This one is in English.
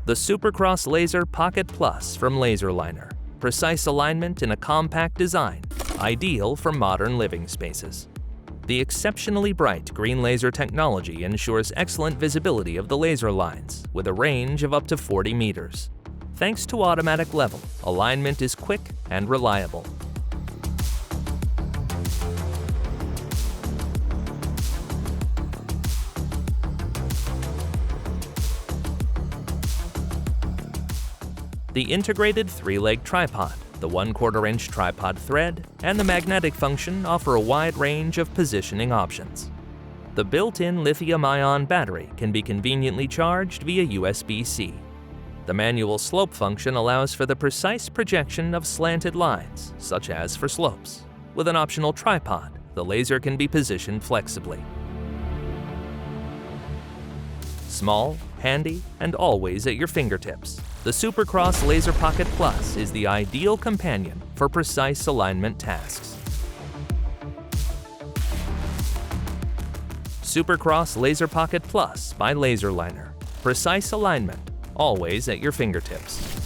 The SuperCross-Laser Pocket Plus from LaserLiner. Precise alignment in a compact design, ideal for modern living spaces. The exceptionally bright green laser technology ensures excellent visibility of the laser lines with a range of up to 40 meters. Thanks to automatic level, alignment is quick and reliable. The integrated 3-leg tripod, the 1/4-inch tripod thread, and the magnetic function offer a wide range of positioning options. The built-in lithium-ion battery can be conveniently charged via USB-C. The manual slope function allows for the precise projection of slanted lines, such as for slopes. With an optional tripod, the laser can be positioned flexibly. Small, handy, and always at your fingertips, the SuperCross-Laser Pocket Plus is the ideal companion for precise alignment tasks. SuperCross-Laser Pocket Plus by LaserLiner. Precise alignment, always at your fingertips.